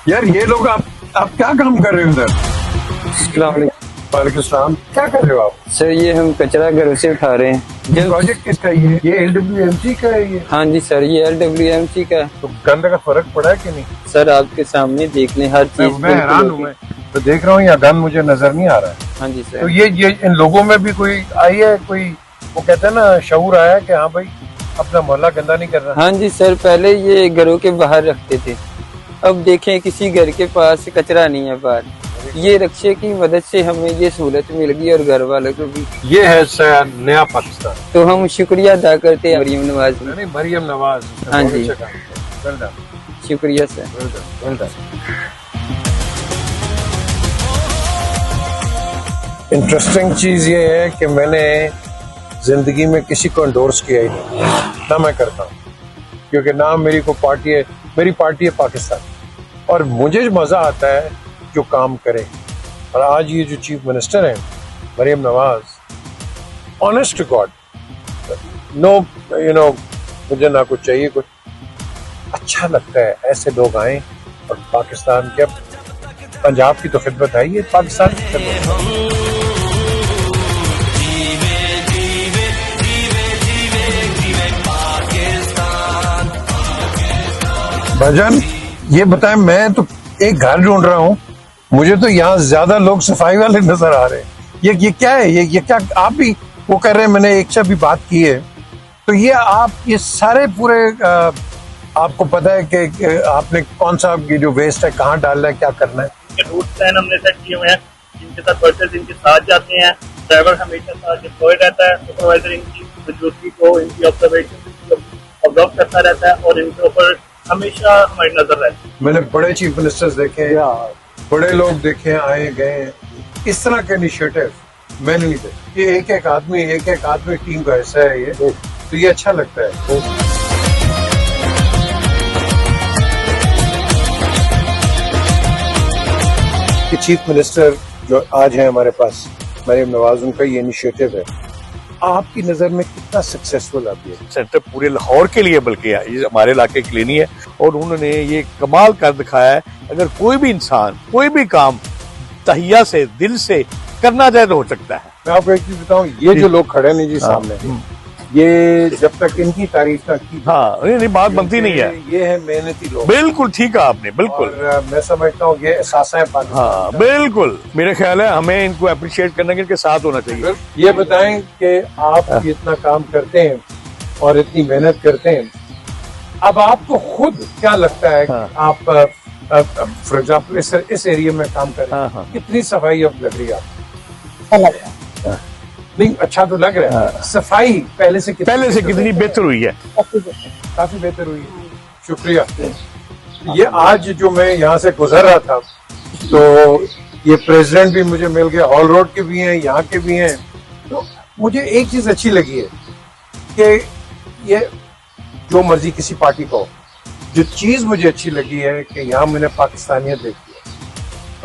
यार ये लोग आप क्या काम कर रहे हो उधर? वालेकुम सलाम। क्या कर रहे हो आप? सर ये हम कचरा घरों से उठा रहे हैं। ये प्रोजेक्ट किसका ये LWMC का है ये? हाँ जी सर, ये LWMC का है। तो गंद का फर्क पड़ा है कि नहीं? सर आपके सामने देख लें हर चीज। मैं हैरान हूँ, मैं तो देख रहा हूँ यहाँ गंद मुझे नजर नहीं आ रहा है। हाँ जी तो सर। ये इन लोगों में भी कोई आई है, कोई वो कहते हैं ना शऊर आया है कि हाँ भाई अपना मोहल्ला गंदा नहीं करना। हाँ जी सर, पहले ये घरों के बाहर रखते थे, अब देखें किसी घर के पास कचरा नहीं है बाहर। ये रक्षे की मदद से हमें ये सहूलत मिल गई और घर वालों को भी। ये है शायद नया पाकिस्तान। तो हम शुक्रिया अदा करते हैं मरियम नवाज का। नहीं, मरियम नवाज। हाँ जी। Well done, शुक्रिया sir. well done, well done. Interesting चीज ये है कि मैंने जिंदगी में किसी को एंडोर्स किया ही नहीं, ना मैं करता हूँ, क्योंकि ना मेरी को पार्टी है, मेरी पार्टी है पाकिस्तान, और मुझे मजा आता है जो काम करे। और आज ये जो चीफ मिनिस्टर हैं Maryam Nawaz, honest to God, no मुझे ना कुछ चाहिए, कुछ अच्छा लगता है ऐसे लोग आए और पाकिस्तान के, पंजाब की तो खिदमत है, ये पाकिस्तान की खिदमत। भजन ये बताएं, मैं तो एक घर ढूंढ रहा हूँ, मुझे तो यहाँ ज्यादा लोग सफाई वाले नजर आ रहे हैं। ये क्या है? ये क्या आप भी वो कर रहे हैं? मैंने एक से भी बात की है, तो ये आप ये सारे पूरे आपको पता है कि आपने कौन सा ये जो वेस्ट है कहाँ डालना है, क्या करना है? रूट प्लान हमने सेट किए हुए हैं, जिनके साथ वर्कर्स इनके साथ जाते हैं, ड्राइवर हमेशा साथ डिप्लॉय रहता है, सुपरवाइजर इनकी मौजूदगी को, इनकी ऑब्जर्वेशन ऑब्जर्व करता रहता है और इनके ऊपर हमेशा हमारी नजर रहती है। मैंने बड़े चीफ मिनिस्टर्स देखे हैं, बड़े लोग देखे हैं, आए गए, इस तरह के इनिशिएटिव मैंने नहीं देखे। ये एक एक आदमी टीम का हिस्सा है ये, तो ये अच्छा लगता है। कि चीफ मिनिस्टर जो आज है हमारे पास मरियम नवाज, उनका ये इनिशिएटिव है, आपकी नजर में कितना सक्सेसफुल आप ये? सेंटर पूरे लाहौर के लिए, बल्कि ये हमारे इलाके के लिए नहीं है, और उन्होंने ये कमाल कर दिखाया है। अगर कोई भी इंसान कोई भी काम तहिया से, दिल से करना चाहे तो हो सकता है। मैं आपको एक चीज बताऊं, ये जो लोग खड़े नहीं जी सामने, ये जब तक इनकी तारीफ ना की, हाँ नहीं बात बनती नहीं है। ये है मेहनती लोग। बिल्कुल ठीक है आपने, बिल्कुल। और मैं समझता हूँ ये एहसास है पाकिस्तान। हाँ बिल्कुल, मेरे ख्याल है हमें इनको अप्रिशिएट करने के इनके साथ होना चाहिए। ये बताएं कि आप इतना काम करते हैं और इतनी मेहनत करते हैं, अब आपको खुद क्या लगता है कि आप फॉर एग्जाम्पल इस एरिया में काम कर रहे हैं, कितनी सफाई अब लग रही है आपको? नहीं, अच्छा तो लग रहा है। सफाई पहले से कितनी बेहतर हुई है? काफी बेहतर हुई है। शुक्रिया। ये आज जो मैं यहाँ से गुजर रहा था, तो ये प्रेसिडेंट भी मुझे मिल गया, हॉल रोड के भी हैं, यहाँ के भी हैं। तो मुझे एक चीज अच्छी लगी है कि ये जो मर्जी किसी पार्टी को, जो चीज मुझे अच्छी लगी है कि यहाँ मैंने पाकिस्तानियत देखी है,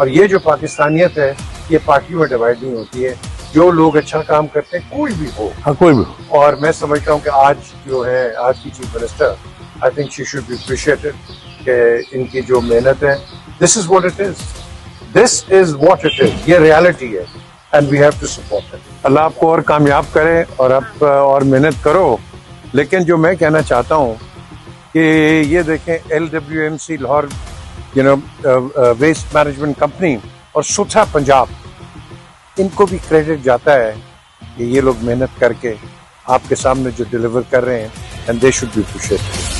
और ये जो पाकिस्तानियत है ये पार्टियों में डिवाइड नहीं होती है। जो लोग अच्छा काम करते हैं, कोई भी हो, हाँ कोई भी हो। और मैं समझता हूँ कि आज जो है, आज की chief minister, I think she should be appreciated कि इनकी जो मेहनत है, this is what it is, ये रियलिटी है, and we have to support it. Allah आपको और कामयाब करे और आप और मेहनत करो। लेकिन जो मैं कहना चाहता हूँ कि ये देखें, LWMC Lahore waste management company और सुथरा पंजाब, इनको भी क्रेडिट जाता है कि ये लोग मेहनत करके आपके सामने जो डिलीवर कर रहे हैं, and they should be appreciated.